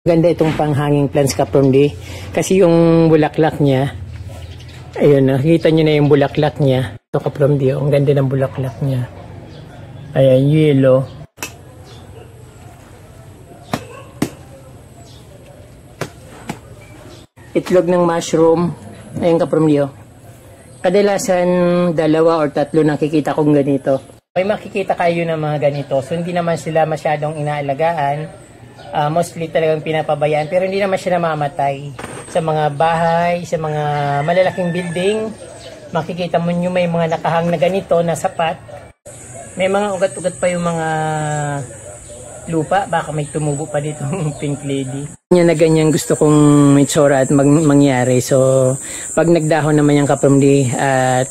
Ganda itong panghanging plants Kapramdi kasi yung bulaklak niya, ayun, nakikita nyo na yung bulaklak niya. Ito Kapramdi, ang ganda ng bulaklak niya. Ayan, yellow. Itlog ng mushroom. Ayan Kapramdi. Kadalasan 2 or 3 nakikita kong ganito. May makikita kayo ng mga ganito. So hindi naman sila masyadong inaalagaan. Mostly talagang pinapabayaan, pero hindi naman siya namamatay. Sa mga bahay, sa mga malalaking building, makikita mo nyo may mga nakahang na ganito na sapat. May mga ugat-ugat pa yung mga lupa, baka may tumubo pa dito pink lady. Yan na ganyan gusto kong itsura at mangyari. So pag nagdahon naman yung Kapramdi at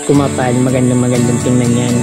kumapal, magandang tingnan yan.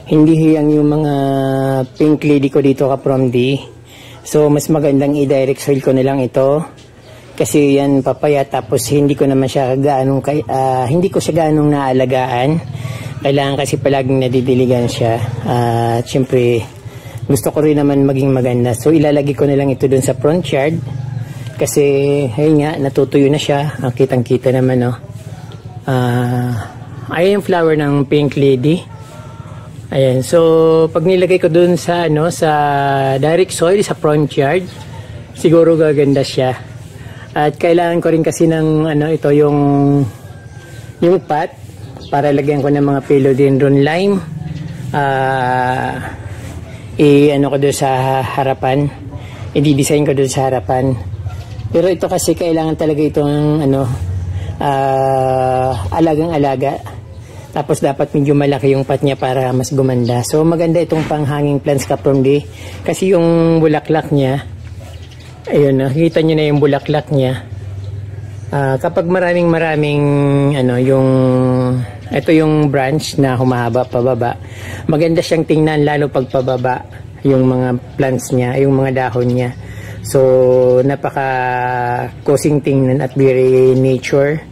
Hindi hiyang yung mga pink lady ko dito Kapramdi. So mas magandang i-direct soil ko na lang ito. Kasi yan papaya, tapos hindi ko naman siya hindi ko siya gaanong naalagaan. Kailangan kasi palaging nadidiligan siya. At syempre gusto ko rin naman maging maganda. So ilalagay ko na lang ito dun sa front yard. Kasi ayun nga, natutuyo na siya. Kitang-kita naman, no. Ayun yung flower ng pink lady. Ayan, so pag nilagay ko dun sa sa direct soil sa front yard, siguro gaganda siya. At kailangan ko rin kasi ng ito yung pot para lagyan ko ng mga philodendron lime. Ko doon sa harapan. I-design ko doon sa harapan. Pero ito kasi kailangan talaga itong alagang-alaga. Tapos dapat medyo malaki yung pot niya para mas gumanda. So maganda itong panghanging plants Kapramdi kasi yung bulaklak niya, ayun, nakikita nyo na yung bulaklak niya. Kapag maraming ito yung branch na humahaba pababa, maganda siyang tingnan lalo pag pababa yung mga plants niya, yung mga dahon niya. So napaka kusing tingnan at very nature.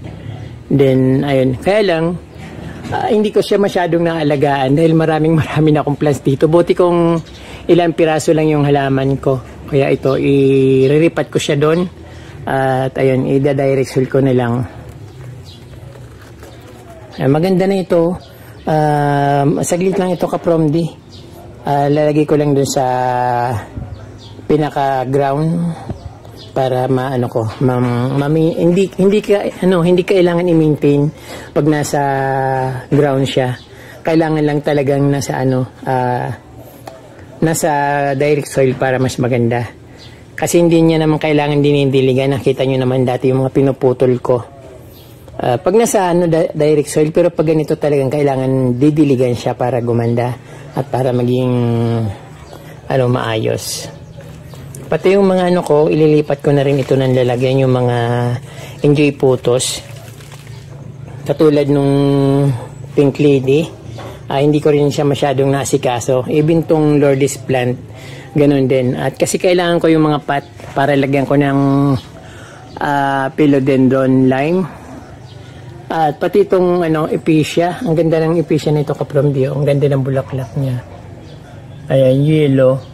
Then ayun, kaya lang hindi ko siya masyadong naalagaan dahil marami na akong plants dito. Buti kong ilang piraso lang yung halaman ko. Kaya ito, i-reripat ko siya doon. At ayun, i-direct soil ko na lang. Maganda na ito. Saglit lang ito Kapramdi. Lalagay ko lang doon sa pinaka-ground para hindi kailangan i-maintain pag nasa ground siya. Kailangan lang talagang nasa direct soil para mas maganda. Kasi hindi niya naman kailangan dinidiligan. Nakita niyo naman dati yung mga pinuputol ko. Pag nasa direct soil, pero pag ganito talagang kailangan didiligan siya para gumanda at para maging maayos. Pati yung mga ko, ililipat ko na rin ito ng lalagyan yung mga enjoy putos. Katulad nung pink lady, hindi ko rin siya masyadong nasikaso. Even tong Lourdes plant, ganun din. At kasi kailangan ko yung mga pot para lagyan ko ng philodendron lime. At pati itong epicea, ang ganda ng epicea nito Kapramdi. Ang ganda ng bulaklak niya. Ayan, yellow.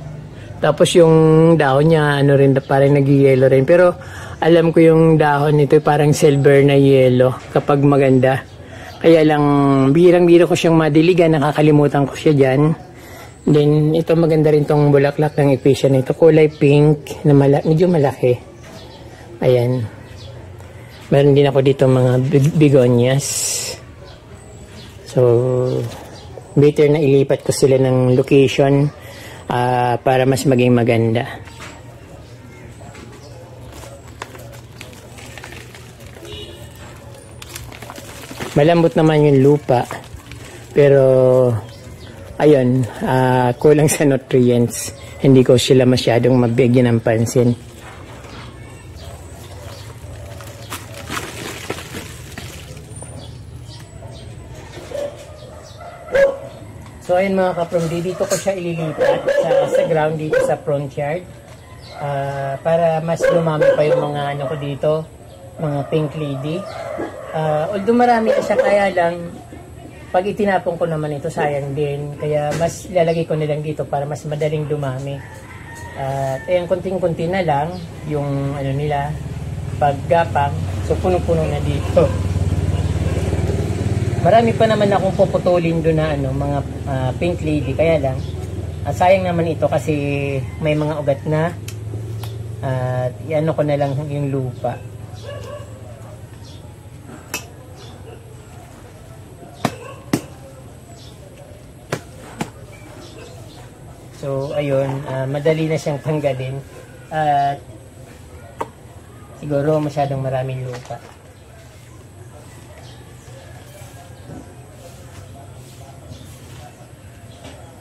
Tapos yung dahon niya, rin, parang nag-yellow rin. Pero alam ko yung dahon nito parang silver na yellow kapag maganda. Kaya lang, birang-bira ko siyang madiligan, nakakalimutan ko siya dyan. Then, ito maganda rin tong bulaklak ng epicea nito. Kulay pink, na medyo malaki. Ayan. Meron din ako dito mga begonias. So, better na ilipat ko sila ng location para mas maging maganda. Malambot naman yung lupa, pero ayun, kulang sa nutrients. Hindi ko sila masyadong mabigyan ng pansin. So ayun mga ka-promdi, dito ko siya ililipat sa ground dito sa front yard. Para mas lumami pa yung mga ano ko dito, mga pink lady. Although marami na siya, kaya lang pag itinapon ko naman ito, sayang din. Kaya mas lalagay ko na lang dito para mas madaling dumami. At ayan, konting-konti na lang yung ano nila, paggapang. So puno-puno na dito. Marami pa naman akong puputulin doon na ano, mga pink lady, kaya lang sayang naman ito kasi may mga ugat na. At iano ko na lang yung lupa. So ayun, madali na siyang tanggalin. At siguro masyadong maraming lupa.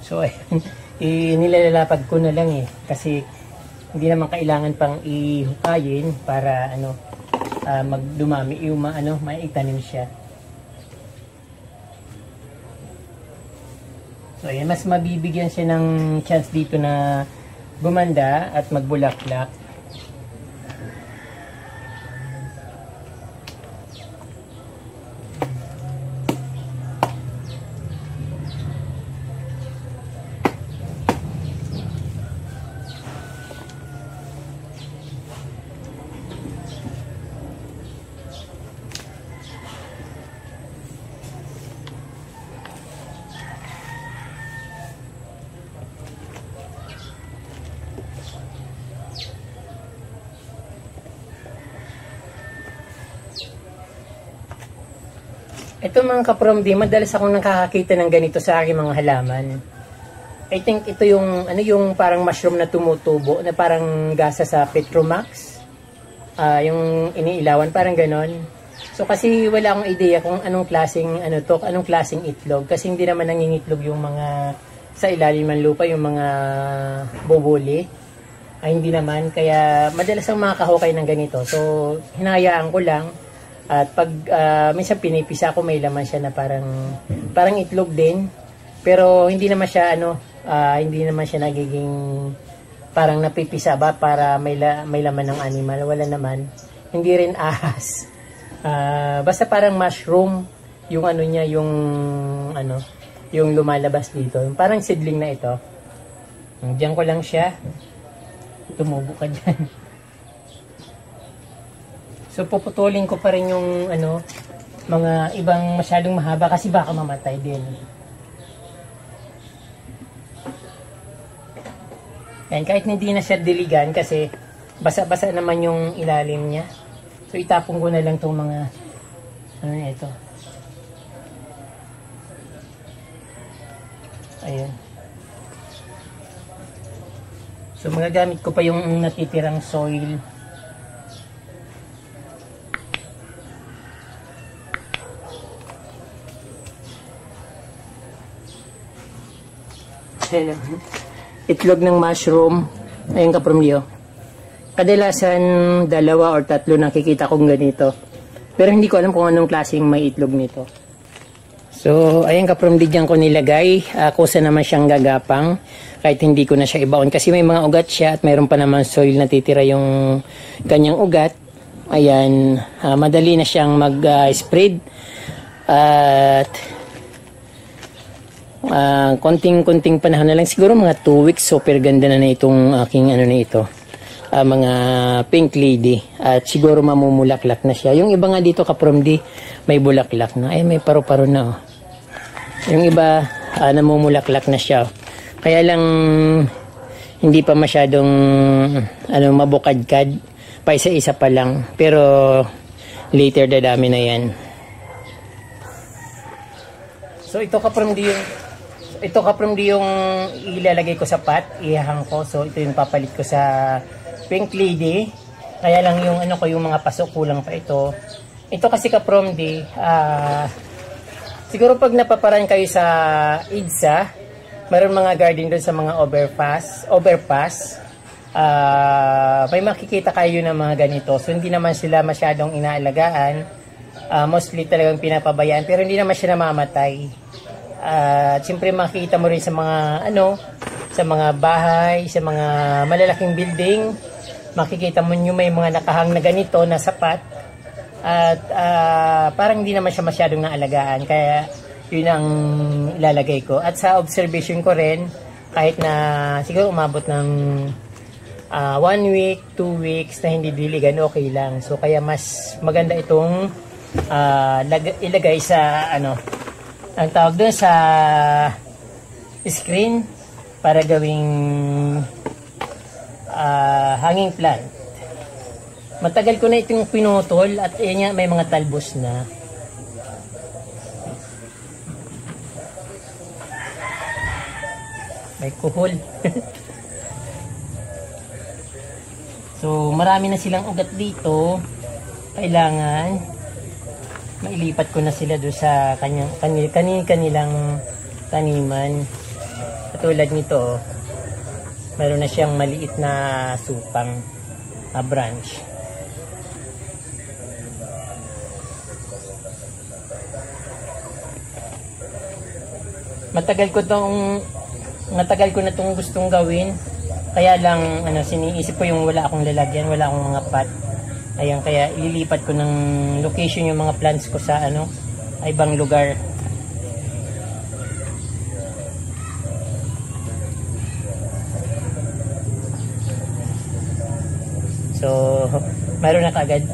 So ayun, nilalapad ko na lang kasi hindi naman kailangan pang ihukayin para ano, magdumami yung maitanim siya. So ayan, mas mabibigyan siya ng chance dito na gumanda at magbulaklak. Ito mga ka-promdi, madalas akong nakakakita ng ganito sa aking mga halaman. I think ito yung yung parang mushroom na tumutubo na parang gasa sa Petromax. Yung iniilawan, parang ganon. So kasi wala akong ideya kung anong klaseng anong klaseng itlog, kasi hindi naman nangingitlog yung mga sa ilalim ng lupa, yung mga bobole. Hindi naman, kaya madalas ang makakahukay ng ganito. So hinahayaan ko lang. At pag minsan pinipisa ko, may laman siya na parang itlog din. Pero hindi naman siya hindi naman siya nagiging parang napipisa ba para may laman ng animal. Wala naman. Hindi rin ahas. Basta parang mushroom yung niya, yung lumalabas dito. Yung parang seedling na ito. Diyan ko lang siya. Tumubo ka dyan. So puputulin ko pa rin yung mga ibang masyadong mahaba kasi baka mamatay din. Yan, kahit hindi na siya diligan kasi basa-basa naman yung ilalim niya. So itapon ko na lang tong mga ito. Ayan. So magagamit ko pa yung natitirang soil. Itlog ng mushroom. Ayun ka-promdi. Kadalasan 2 or 3 nakikita kong ganito. Pero hindi ko alam kung anong klaseng may itlog nito. So ayun ka-promdi, dyan ko nilagay. Kusa naman siyang gagapang. Kahit hindi ko na siya ibaon. Kasi may mga ugat siya at mayroon pa naman soil na titira yung kanyang ugat. Ayan. Madali na siyang mag-spread. At konting-konting panahon na lang, siguro mga 2 weeks, super ganda na itong aking na ito, mga pink lady, at siguro mamumulaklak na siya. Yung iba nga dito ka-promdi, may bulaklak na, may paru-paro na yung iba namumulaklak na siya, kaya lang hindi pa masyadong mabukadkad, pa isa-isa pa lang, pero later dadami na yan. So ito ka-promdi yung ilalagay ko sa pot, ihahang ko. So ito yung papalit ko sa pink lady. Kaya lang yung yung mga pasok, kulang pa ito. Ito kasi ka-promdi, siguro pag napaparan kayo sa EDSA, mayroon mga garden doon sa mga overpass. May makikita kayo ng mga ganito. So hindi naman sila masyadong inaalagaan. Mostly talagang pinapabayaan, pero hindi naman siya namamatay. At siyempre makikita mo rin sa mga sa mga bahay, sa mga malalaking building, makikita mo yung may mga nakahang na ganito na sapat. At parang hindi naman siya masyadong naalagaan, kaya yun ang ilalagay ko. At sa observation ko rin, kahit na siguro umabot ng 1 week, 2 weeks na hindi diligan, okay lang. So kaya mas maganda itong ilagay sa ang tawag doon sa screen para gawing hanging plant. Matagal ko na itong pinutol at yan may mga talbos na. May kuhol. So marami na silang ugat dito. Kailangan mailipat ko na sila doon sa kanilang taniman. Katulad nito, meron na siyang maliit na supang branch. Matagal ko na itong gustong gawin. Kaya lang siniisip ko yung wala akong lalagyan, wala akong mga pot. Ayan, kaya ililipat ko ng location yung mga plants ko sa ibang lugar. So, mayroon na kaagad.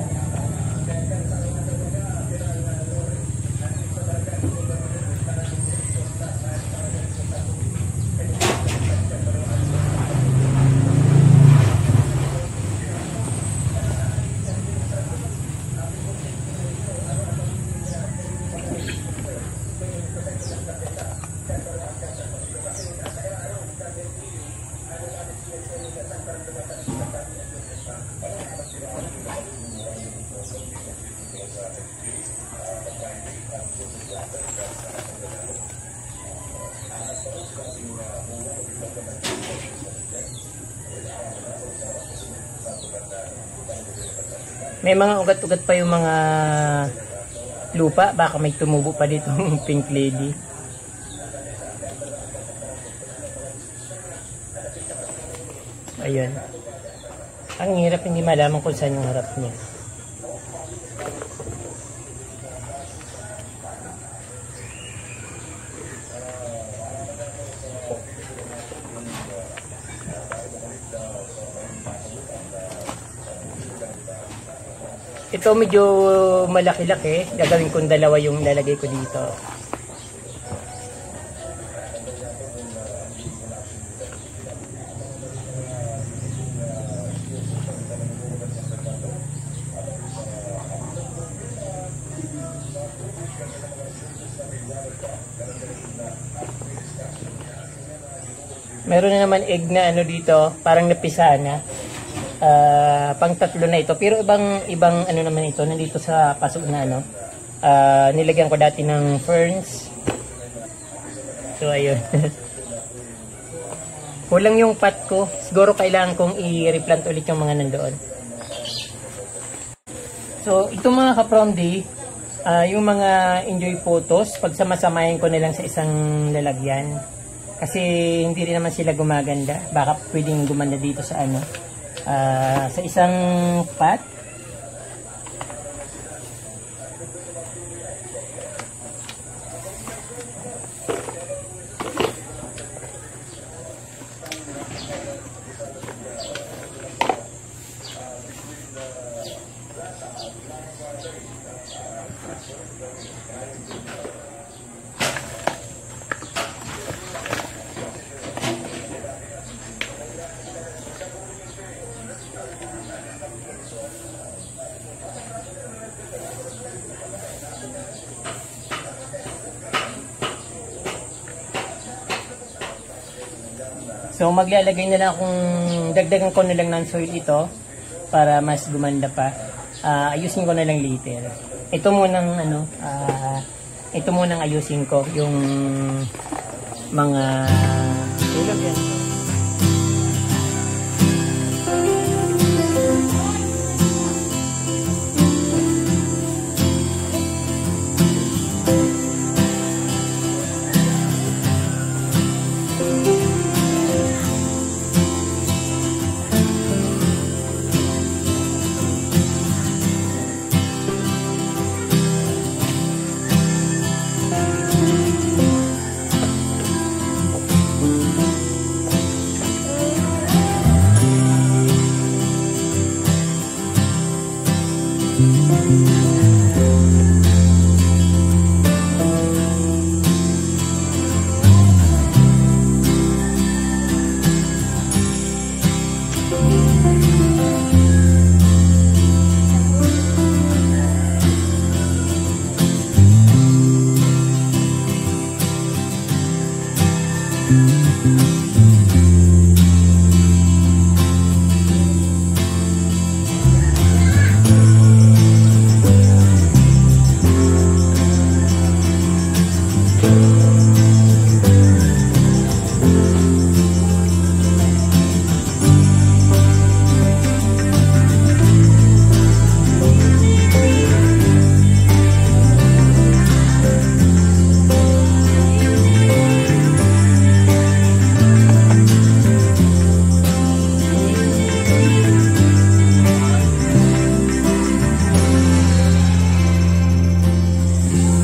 May mga ugat-ugat pa yung mga lupa. Baka may tumubo pa dito yung pink lady. Ayun. Ang hirap, hindi malaman kung saan yung harap niya. Ito medyo malaki-laki. Gagawin kong dalawa yung lalagay ko dito. Meron na naman egg na dito, parang napisa na. Pang tatlo na ito, pero ibang naman ito, nandito sa pasok na nilagyan ko dati ng ferns. So ayun. Kulang yung pot ko, siguro kailangan kong i-replant ulit yung mga nandoon. So ito mga ka-Promdi, yung mga enjoy photos, pagsamasamahin ko na lang sa isang lalagyan. Kasi hindi rin naman sila gumaganda, baka pwedeng gumanda dito sa sa isang pot. So maglalagay na lang akong dagdagan ko na lang ng soil ito para mas gumanda pa. Ayusin ko na lang later. Ito munang ayusin ko yung mga ilog yan.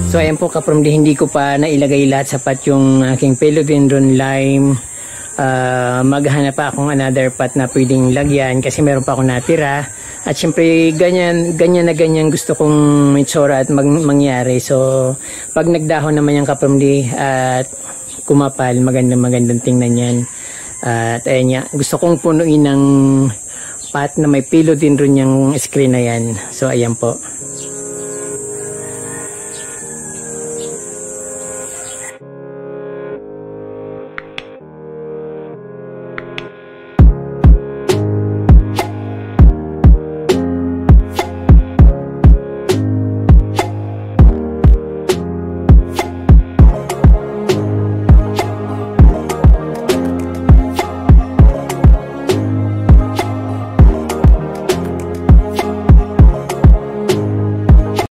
So ayan po kapramdi, hindi ko pa nailagay lahat sapat yung aking philodendron lime. Maghanap pa akong another pot na pwedeng lagyan kasi meron pa akong natira. At syempre ganyan gusto kong itsura at mangyari. So pag nagdahon naman yung kapramdi at kumapal, magandang tingnan yan. At ayan nga, gusto kong punuin ng pot na may philodendron yung screen na yan. So ayan po.